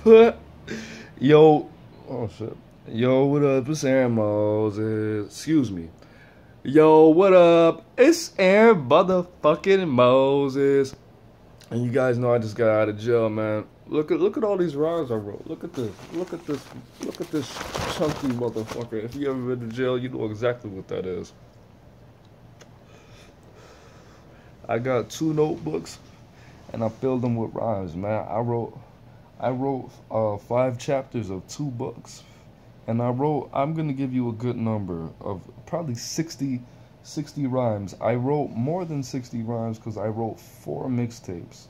Yo, oh shit. Yo, what up? It's AaroniMoses. Excuse me. Yo, what up? It's Aaron motherfucking Moses. And you guys know I just got out of jail, man. Look at all these rhymes I wrote. Look at this. Look at this. Look at this chunky motherfucker. If you ever been to jail, you know exactly what that is. I got 2 notebooks and I filled them with rhymes, man. I wrote 5 chapters of 2 books. And I'm gonna give you a good number of probably 60 rhymes. I wrote more than 60 rhymes because I wrote 4 mixtapes.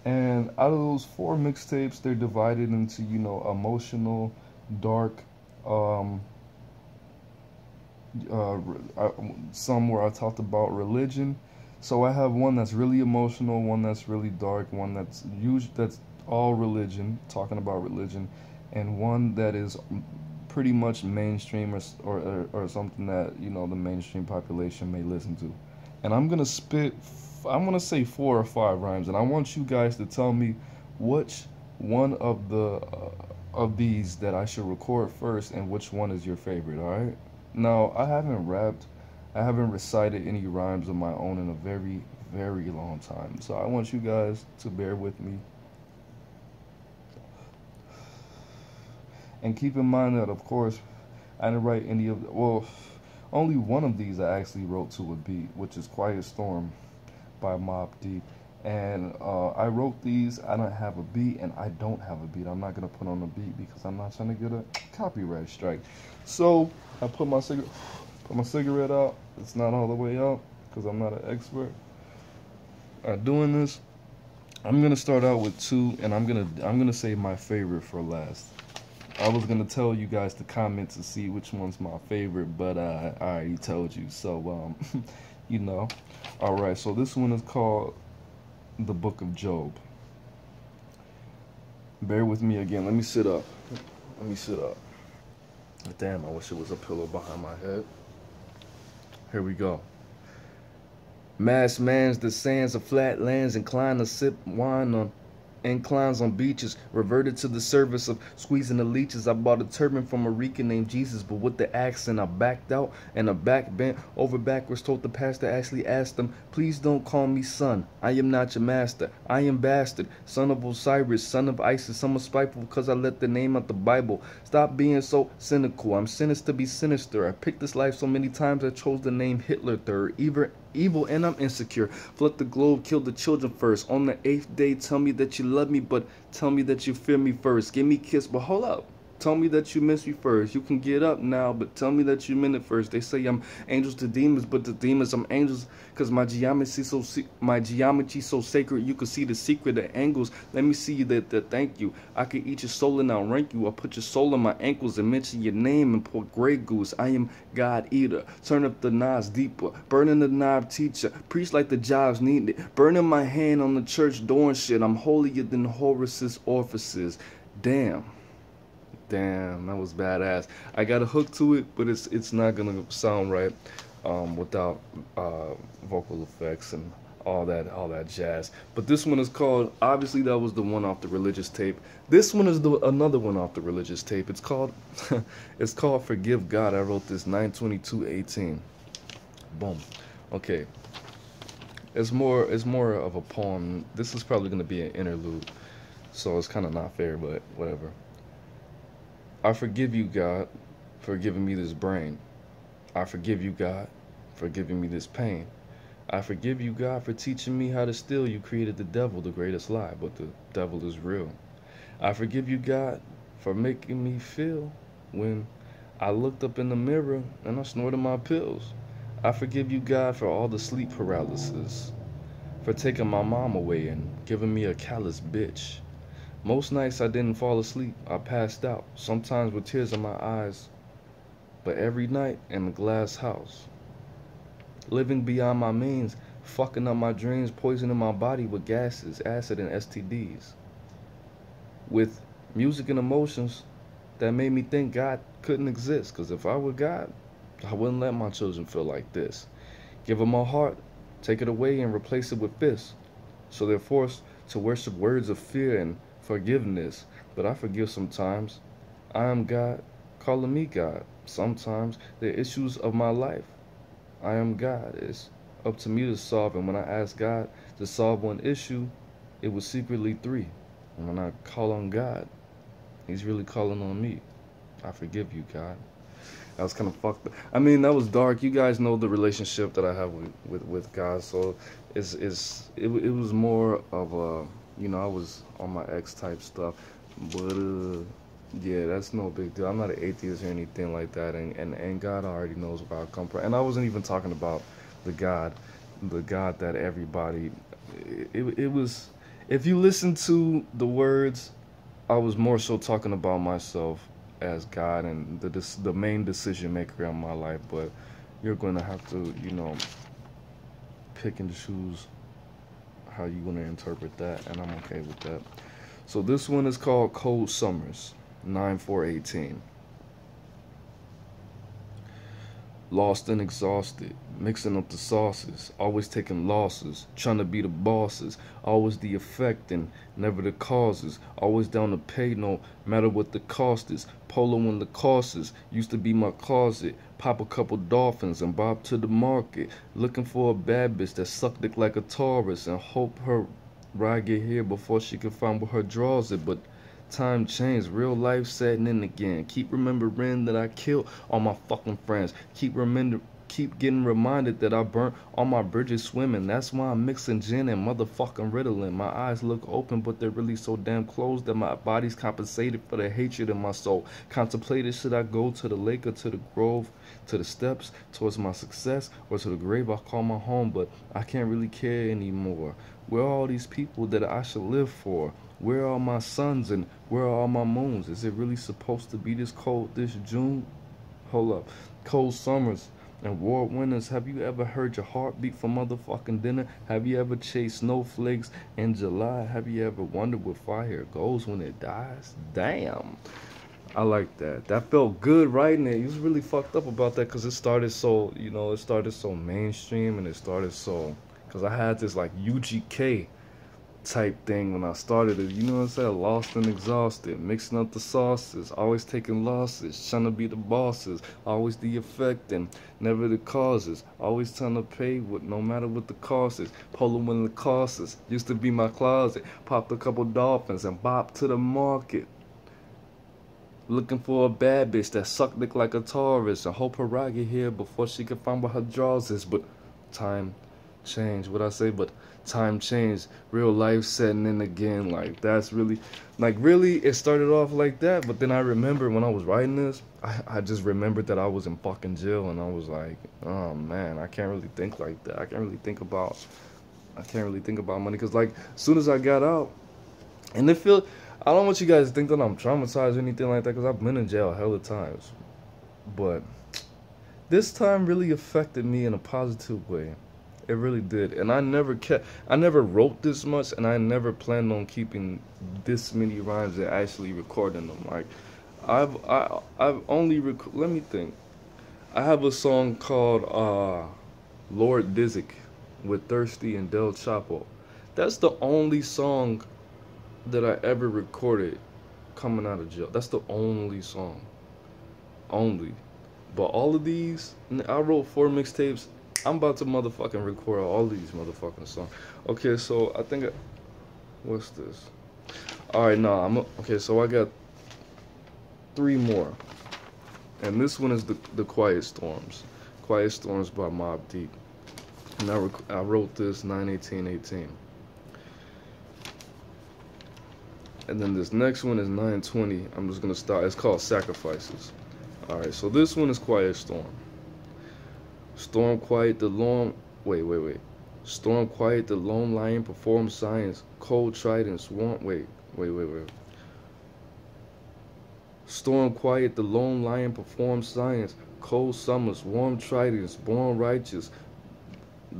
And out of those 4 mixtapes, they're divided into, you know, emotional, dark, some where I talked about religion. So I have one that's really emotional, one that's really dark, one that's all religion, talking about religion, and one that is pretty much mainstream or something that, you know, the mainstream population may listen to. And I'm gonna say 4 or 5 rhymes, and I want you guys to tell me which one of these that I should record first and which one is your favorite. All right? Now, I haven't recited any rhymes of my own in a very, very long time, so I want you guys to bear with me. And keep in mind that, of course, I didn't write any of only one of these I actually wrote to a beat, which is Quiet Storm by Mobb Deep. And I wrote these, I don't have a beat, and I don't have a beat. I'm not going to put on a beat because I'm not trying to get a copyright strike. So I put my cigarette out. It's not all the way out because I'm not an expert at doing this. I'm going to start out with 2, and I'm gonna save my favorite for last. I was gonna tell you guys to comment to see which one's my favorite, but I already told you. So you know. All right. So this one is called The Book of Job. Bear with me again. Let me sit up. Damn, I wish it was a pillow behind my head. Here we go. Mass mans the sands of flat lands, inclined to sip wine on inclines on beaches, reverted to the service of squeezing the leeches. I bought a turban from a Rican named Jesus, but with the accent I backed out and a back bent over backwards. Told the pastor, actually asked him, please don't call me son, I am not your master, I am bastard, son of Osiris, son of Isis. I'm spiteful because I let the name out the Bible. Stop being so cynical, I'm sentenced to be sinister. I picked this life so many times I chose the name Hitler third. Evil and I'm insecure. Flood the globe, kill the children first. On the 8th day, tell me that you love me, but tell me that you fear me first. Give me a kiss, but hold up. Tell me that you miss me first. You can get up now, but tell me that you meant it first. They say I'm angels to demons, but the demons I'm angels, cause my geometry so sacred. You can see the secret of angles. Let me see you that thank you. I can eat your soul and I'll rank you. I'll put your soul on my ankles and mention your name and pour Grey Goose. I am God eater. Turn up the knives deeper. Burning the knife teacher. Preach like the jobs need it. Burning my hand on the church door and shit. I'm holier than Horus's orifices. Damn, that was badass. I got a hook to it, but it's not gonna sound right without vocal effects and all that jazz. But this one is called, obviously that was the one off the religious tape. This one is another one off the religious tape. It's called it's called Forgive God. I wrote this 9/22/18. Boom. Okay. It's more of a poem. This is probably gonna be an interlude, so it's kind of not fair, but whatever. I forgive you, God, for giving me this brain. I forgive you, God, for giving me this pain. I forgive you, God, for teaching me how to steal. You created the devil, the greatest lie, but the devil is real. I forgive you, God, for making me feel when I looked up in the mirror and I snorted my pills. I forgive you, God, for all the sleep paralysis, for taking my mom away and giving me a callous bitch. Most nights I didn't fall asleep, I passed out, sometimes with tears in my eyes, but every night in a glass house. Living beyond my means, fucking up my dreams, poisoning my body with gases, acid, and STDs. With music and emotions that made me think God couldn't exist, because if I were God, I wouldn't let my children feel like this. Give them my heart, take it away and replace it with fists, so they're forced to worship words of fear and forgiveness. but I forgive sometimes. I am God, calling me God. Sometimes the issues of my life, I am God. It's up to me to solve. And when I ask God to solve one issue, it was secretly three. And when I call on God, He's really calling on me. I forgive you, God. That was kind of fucked up. I mean, that was dark. You guys know the relationship that I have with God, so it was more of a, I was on my ex type stuff, but yeah, that's no big deal. I'm not an atheist or anything like that, and God already knows where I come from. And I wasn't even talking about the God that everybody. It was. If you listen to the words, I was more so talking about myself as God and the main decision maker in my life. But you're going to have to, pick and choose how you want to interpret that, and I'm okay with that. So this one is called Cold Summers, 9/4/18. Lost and exhausted, mixing up the sauces, always taking losses, trying to be the bosses, always the effect and never the causes, always down to pay no matter what the cost is, polo in the causes, used to be my closet, pop a couple dolphins and bob to the market, looking for a bad bitch that suck dick like a Taurus and hope her ride get here before she can find where her draws it, but time changed, real life setting in again. Keep remembering that I killed all my fucking friends. Keep getting reminded that I burnt all my bridges swimming. That's why I'm mixing gin and motherfucking Ritalin. My eyes look open, but they're really so damn closed that my body's compensated for the hatred in my soul. Contemplated, should I go to the lake or to the grove, to the steps, towards my success, or to the grave I call my home, but I can't really care anymore. Where are all these people that I should live for? Where are my suns and where are all my moons? Is it really supposed to be this cold this June? Hold up. Cold summers and warm winters. Have you ever heard your heart beat for motherfucking dinner? Have you ever chased snowflakes in July? Have you ever wondered where fire goes when it dies? Damn. I like that. That felt good writing it. He was really fucked up about that because it started so, it started so mainstream and it started so, because I had this like UGK type thing when I started it, you know what I'm saying? Lost and exhausted, mixing up the sauces, always taking losses, trying to be the bosses, always the effect and never the causes, always trying to pay with no matter what the cost is, polo in the causes, used to be my closet, popped a couple dolphins and bopped to the market. Looking for a bad bitch that suck dick like a Taurus and hope her ride get here before she can find what her draws is, but time changed. What I say, but time changed. Real life setting in again. Like that's really, it started off like that. But then I remember when I was writing this, I just remembered that I was in fucking jail, and I was like, oh man, I can't really think like that. I can't really think about money because like as soon as I got out, and it feel. I don't want you guys to think that I'm traumatized or anything like that because I've been in jail hella times. But this time really affected me in a positive way. It really did. And I never wrote this much, and I never planned on keeping this many rhymes and actually recording them. Like, I've only, let me think. I have a song called Lord Dizzick with Thirsty and Del Chapo. That's the only song that I ever recorded coming out of jail. That's the only song. Only. But all of these, I wrote 4 mixtapes. I'm about to motherfucking record all these motherfucking songs. Okay, so I think, what's this? Alright, okay, so I got 3 more. And this one is the Quiet Storms. Quiet Storms by Mobb Deep. And I wrote this 9/18/18. And then this next one is 9/20. I'm just gonna start. It's called Sacrifices. Alright, so this one is Quiet Storm. Storm quiet the lone. Wait. Storm quiet the lone lion perform science. Cold trident swarm. Wait. Storm quiet the lone lion perform science. Cold summers, warm tridents, born righteous.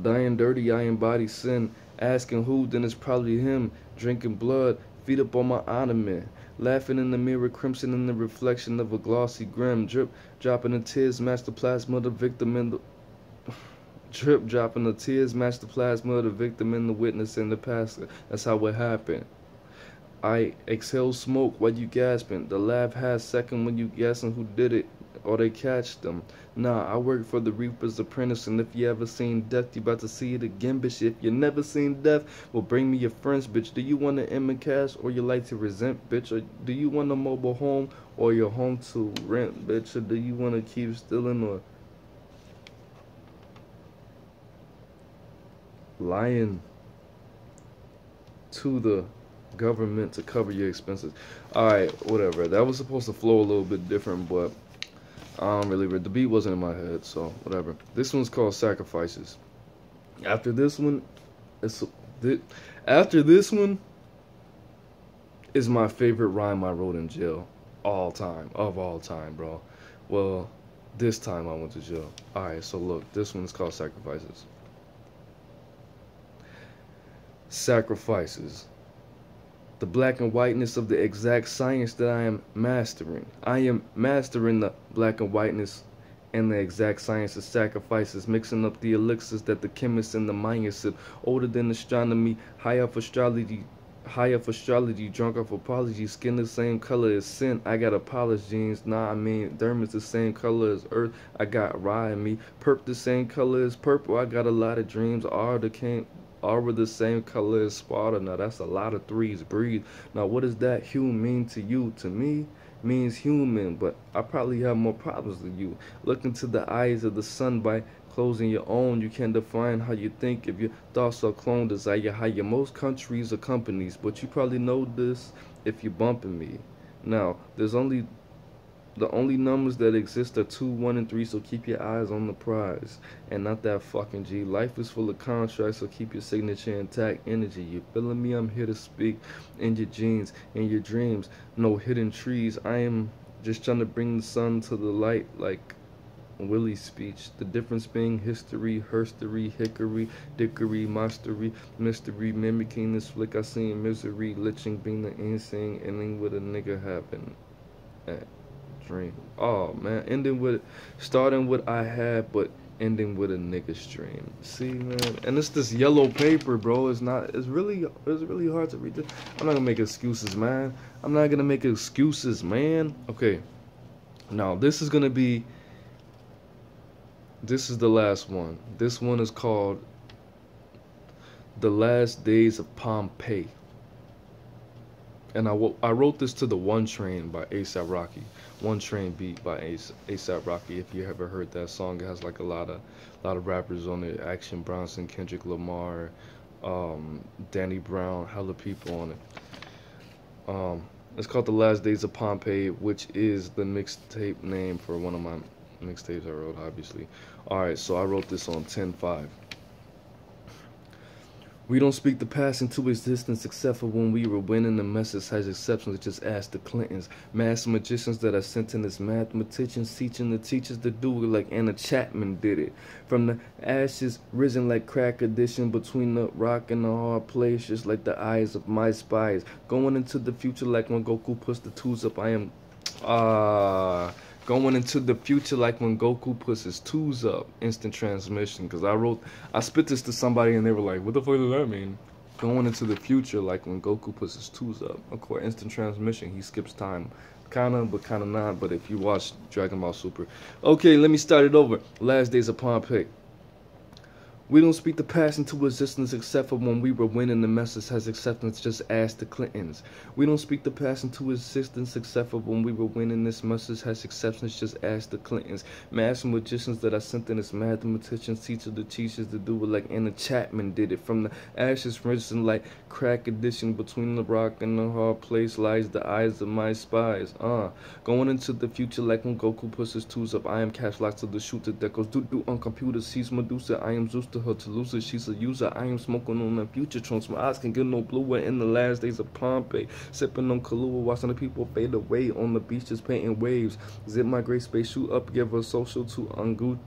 Dying dirty, I embody sin. Asking who, then it's probably him. Drinking blood. Feet up on my ottoman, laughing in the mirror, crimson in the reflection of a glossy grim. Drip, dropping the tears, match the plasma of the victim in the... Drip, dropping the tears, match the plasma of the victim in the witness and the pastor. That's how it happened. I exhale smoke while you gasping. The lab has second when you guessing who did it or they catch them. Nah, I work for the Reaper's Apprentice, and if you ever seen death, you about to see it again, bitch. If you never seen death, well, bring me your friends, bitch. Do you want an M and cash or you like to resent, bitch? Or do you want a mobile home or your home to rent, bitch? Or do you want to keep stealing or lying to the government to cover your expenses? Alright, whatever. That was supposed to flow a little bit different, but I don't really read. The beat wasn't in my head, so whatever. This one's called Sacrifices. After this one, after this one is my favorite rhyme I wrote in jail of all time, bro. Well, this time I went to jail. Alright, so look, this one's called Sacrifices. Sacrifices. The black and whiteness of the exact science that I am mastering. I am mastering the black and whiteness and the exact science of sacrifices, mixing up the elixirs that the chemists and the Mayans sip. Older than astronomy, high off astrology, drunk off apology, skin the same color as sin. I got Apollo's genes, nah, I mean, dermis the same color as earth. I got rye in me, perp the same color as purple. I got a lot of dreams, are we the same color as Sparta? Now that's a lot of threes. Breathe. Now what does that hue mean to you? To me, means human, but I probably have more problems than you. Look into the eyes of the sun by closing your own. You can define how you think if your thoughts are cloned. Desire hire most countries or companies, but you probably know this if you're bumping me. Now the only numbers that exist are 2, 1, and 3, so keep your eyes on the prize and not that fucking G. Life is full of contracts, so keep your signature intact. Energy, you feeling me? I'm here to speak in your genes, in your dreams. No hidden trees. I am just trying to bring the sun to the light like Willie's speech. The difference being history, herstory, hickory, dickory, mastery, mystery, mimicking this flick I seen misery, liching being the insane, ending with a nigga happen. Dream. Oh man, starting with I had, but ending with a nigga stream. See, man, and it's this yellow paper, bro. It's really hard to read this. I'm not gonna make excuses, man. Okay, now this is the last one. This one is called The Last Days of Pompeii. And I wrote this to the One Train by A$AP Rocky. One Train beat by A$AP Rocky. If you ever heard that song, it has like a lot of rappers on it. Action Bronson, Kendrick Lamar, Danny Brown, hella people on it. It's called The Last Days of Pompeii, which is the mixtape name for one of my mixtapes I wrote, obviously. Alright, so I wrote this on 10/5. We don't speak the past into existence except for when we were winning. The message has exceptions, just ask the Clintons. Master magicians that are sent in as mathematicians, teaching the teachers to do it like Anna Chapman did it. From the ashes, risen like crack addition between the rock and the hard place, just like the eyes of my spies. Going into the future like when Goku puts the twos up, I am going into the future like when Goku puts his twos up. Instant transmission. Because I spit this to somebody and they were like, what the fuck does that mean? Going into the future like when Goku puts his twos up. Of course, instant transmission. He skips time. Kinda, but kinda not. But if you watch Dragon Ball Super. Okay, let me start it over. Last Days of Pompeii. We don't speak the past into existence except for when we were winning. The message has acceptance, just ask the Clintons. We don't speak the past into existence except for when we were winning. This message has acceptance, just ask the Clintons. Master magicians that I sent in as mathematicians, teach the teachers to do it like Anna Chapman did it. From the ashes risen like crack addition between the rock and the hard place lies the eyes of my spies. Going into the future like when Goku puts his twos up. I am cash locked to the shooter that goes doo-doo on computer. Sees Medusa, I am Zeus to her to lose her, she's a user. I am smoking on the future trunks. My eyes can get no bluer in the last days of Pompeii. Sipping on Kahlua, watching the people fade away on the beach, just painting waves. Zip my gray space, shoot up, give her social to Angu.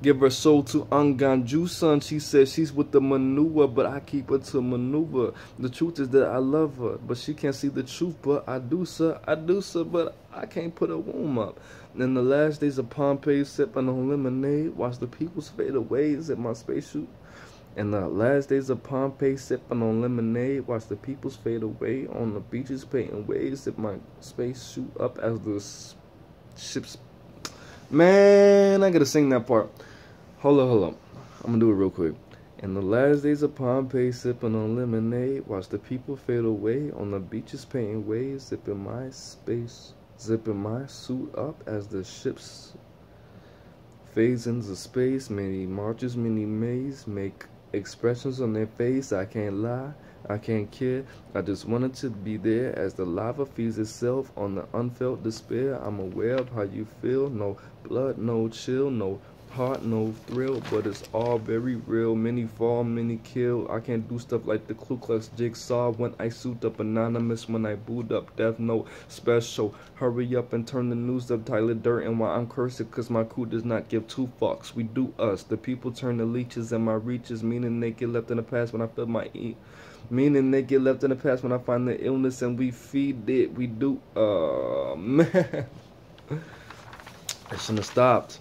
Give her soul to Anganju, son. She says she's with the manure, but I keep her to maneuver. The truth is that I love her, but she can't see the truth. But I do, sir, but I can't put a womb up. In the last days of Pompeii, sipping on lemonade, watch the peoples fade away. Zip my spacesuit. In the last days of Pompeii, sipping on lemonade, watch the peoples fade away on the beaches, painting waves, sip my space shoot up as the ships. Man, I gotta sing that part. Hold up. I'm gonna do it real quick. In the last days of Pompeii, sipping on lemonade, watch the people fade away on the beaches, painting waves, zipping my suit up as the ships fades into space. Many marches, many maze, make expressions on their face. I can't lie, I can't care. I just wanted to be there as the lava feeds itself on the unfelt despair. I'm aware of how you feel. No blood, no chill, no heart, no thrill, but it's all very real. Many fall, many kill. I can't do stuff like the Ku Klux Jigsaw when I suit up anonymous, when I boot up Death Note special. Hurry up and turn the news up, Tyler Durden, while I'm cursing, cause my crew does not give two fucks. We do us. The people turn the leeches and my reaches, meaning they get left in the past when I feel my meaning they get left in the past when I find the illness and we feed it. We do man. I shouldn't have stopped.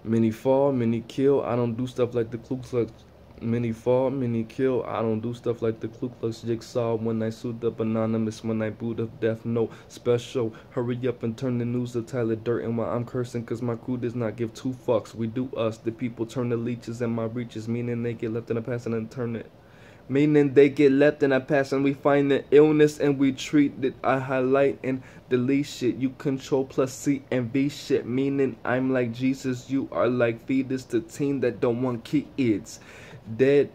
Many fall, many kill. I don't do stuff like the Ku Klux. Many fall, many kill. I don't do stuff like the Ku Klux Jigsaw when I suit up anonymous, when I boot up Death Note special. Hurry up and turn the news to Tyler Durden while I'm cursing, cause my crew does not give two fucks. We do us. The people turn the leeches and my reaches, meaning they get left in the past and then turn it. Meaning they get left in our past and we find the illness and we treat it. I highlight and delete shit. You control plus C and V shit. Meaning I'm like Jesus, you are like fetus to teen that don't want kids. Dead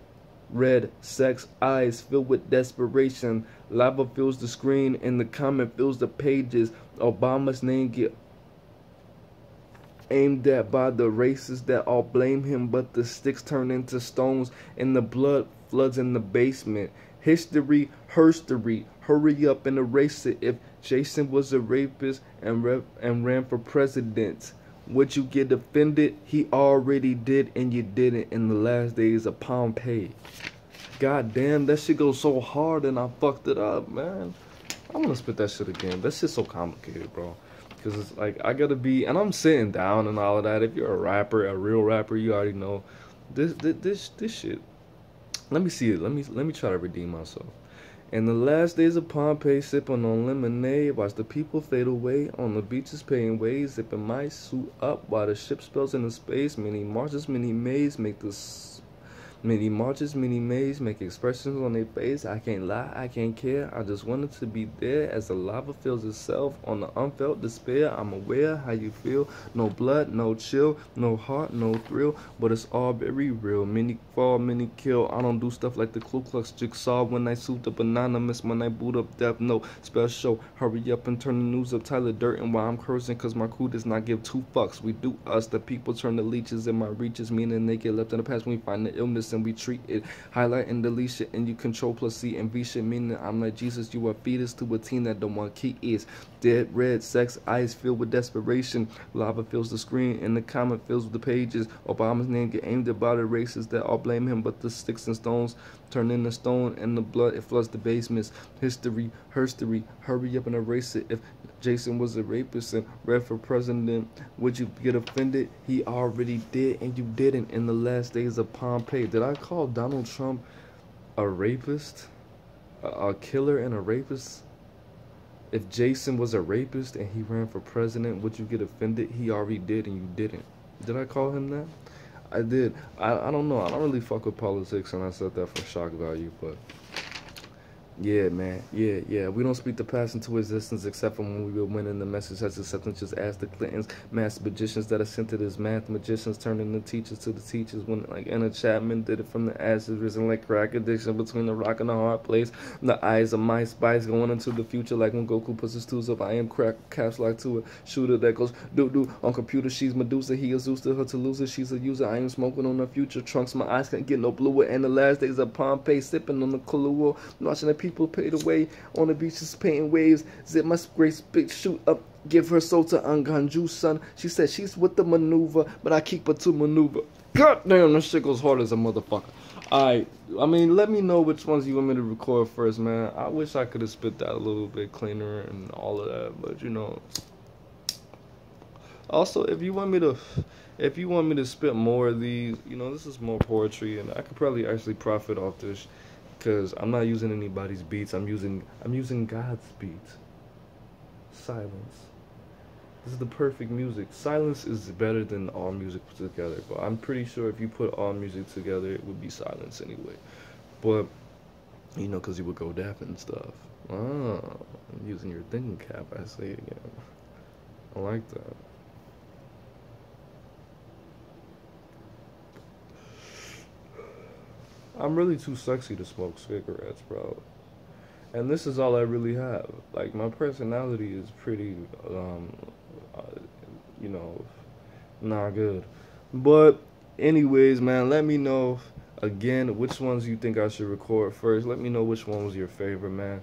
red sex eyes filled with desperation. Lava fills the screen and the comment fills the pages. Obama's name get aimed at by the racists that all blame him, but the sticks turn into stones and the blood floods in the basement. History, herstory, hurry up and erase it. If Jason was a rapist and ran for president, would you get offended? He already did and you didn't in the last days of Pompeii. God damn, that shit goes so hard and I fucked it up, man. I'm gonna spit that shit again. That shit's so complicated, bro. Because it's like, I gotta be, and I'm sitting down and all of that. If you're a rapper, a real rapper, you already know this shit. Let me see it. Let me try to redeem myself. In the last days of Pompeii, sipping on lemonade, watch the people fade away on the beaches, paying waves, zipping my suit up while the ship spells into space. Many marches, many maze, make this. Many marches, many maze, make expressions on their face. I can't lie, I can't care. I just wanted to be there as the lava fills itself on the unfelt despair. I'm aware how you feel. No blood, no chill, no heart, no thrill, but it's all very real. Many fall, many kill. I don't do stuff like the Ku Klux Jigsaw when I suit up anonymous, when I boot up Death Note special. Hurry up and turn the news up, Tyler Durden while I'm cursing, cause my crew does not give two fucks. We do us. The people turn the leeches in my reaches, meaning they get left in the past when we find the illness and we treat it. Highlight and delete shit and you control plus C and V shit, meaning I'm like Jesus, you are fetus to a teen that don't want kids. Dead red sex eyes filled with desperation. Lava fills the screen and the comment fills with the pages. Obama's name get aimed at by the racists that all blame him, but the sticks and stones turn into stone and the blood it floods the basements. History, herstory, hurry up and erase it. If Jason was a rapist and ran for president, would you get offended? He already did and you didn't in the last days of Pompeii. Did I call Donald Trump a rapist? A killer and a rapist? If Jason was a rapist and he ran for president, would you get offended? He already did and you didn't. Did I call him that? I did. I don't know. I don't really fuck with politics and I said that for shock value, but yeah, man. Yeah. We don't speak the past into existence except for when we were winning. The message has acceptance. Just ask the Clintons, master magicians that are sent to this math magicians, turning the teachers to the teachers. When like Anna Chapman did it from the ashes, risen like crack addiction between the rock and the hard place. The eyes of my spice going into the future like when Goku puts his tools up. I am crack caps like to a shooter that goes doo on computer. She's Medusa. He is Zeus to her to lose her. She's a user. I am smoking on her future trunks. My eyes can't get no bluer. And the last days of Pompeii, sipping on the Kahlua, watching the people paid away on the beaches, painting waves. Zip my grace big shoot up. Give her soul to Anganju, son. She said she's with the maneuver, but I keep her to maneuver. God damn, this shit goes hard as a motherfucker. Alright, I mean, let me know which ones you want me to record first, man. I wish I could have spit that a little bit cleaner and all of that, but you know. Also, if you want me to spit more of these, you know, this is more poetry, and I could probably actually profit off this, because I'm not using anybody's beats. I'm using God's beats. Silence. This is the perfect music. Silence is better than all music put together, but I'm pretty sure if you put all music together, it would be silence anyway. But you know, because you would go deaf and stuff. Ah, I'm using your thinking cap. I say it again. I like that. I'm really too sexy to smoke cigarettes, bro. And this is all I really have. Like my personality is pretty, uh, you know, not good. But anyways, man, let me know again which ones you think I should record first. Let me know which one was your favorite, man.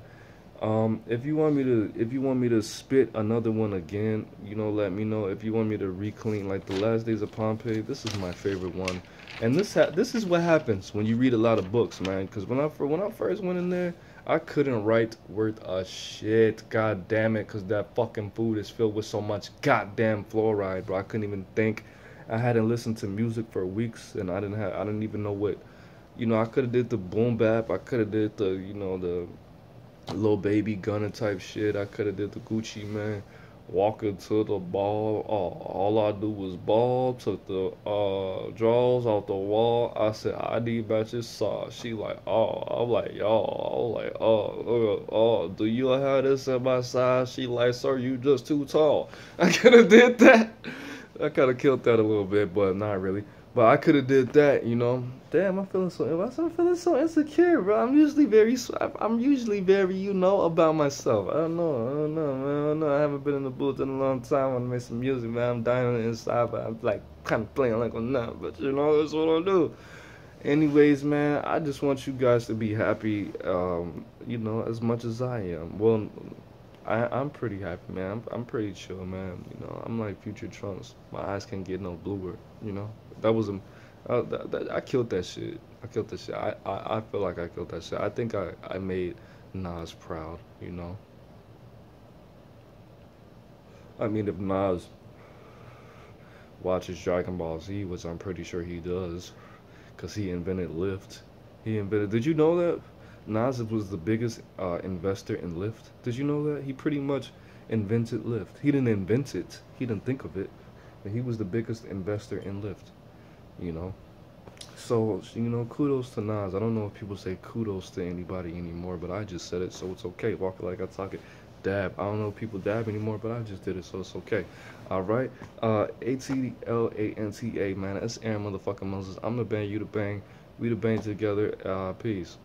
If you want me to spit another one again, you know, let me know. If you want me to reclean like the last days of Pompeii, this is my favorite one. And this is what happens when you read a lot of books, man. Because when I first went in there, I couldn't write worth a shit. God damn it, because that fucking food is filled with so much goddamn fluoride, bro. I couldn't even think. I hadn't listened to music for weeks, and I didn't even know what, you know. I could have did the boom bap. I could have did the, you know, the Lil Baby Gunna type shit. I could have did the Gucci Man. Walking to the ball. All I do was ball. Took the drawers off the wall. I said, I need matching sauce. She like, oh. I'm like, yo. I'm like, oh. Do you have this in my size? She like, sir, you just too tall. I could have did that. I kind of killed that a little bit, but not really. But I could have did that, you know. Damn, I'm feeling so insecure, bro. I'm usually very, you know, about myself. I don't know, man. I don't know. I haven't been in the booth in a long time. I want to make some music, man. I'm dying on the inside, but I'm like kind of playing like I'm not. But you know, that's what I do. Anyways, man, I just want you guys to be happy, you know, as much as I am. Well, I'm pretty happy, man. I'm pretty chill, man. You know, I'm like future Trunks. My eyes can't get no bluer. You know, that was a, I killed that shit. I killed that shit. I feel like I killed that shit. I think I made Nas proud. You know, I mean, if Nas watches Dragon Ball Z, which I'm pretty sure he does, cause he invented LYFT. He invented. Did you know that? Nas was the biggest investor in LYFT. Did you know that? He pretty much invented LYFT. He didn't invent it. He didn't think of it. But he was the biggest investor in LYFT. You know? So, you know, kudos to Nas. I don't know if people say kudos to anybody anymore, but I just said it, so it's okay. Walk it like I talk it. Dab. I don't know if people dab anymore, but I just did it, so it's okay. Alright? ATLANTA, man. That's Aaron motherfucking Moses. I'm the bang, you the bang. We the bang together. Peace.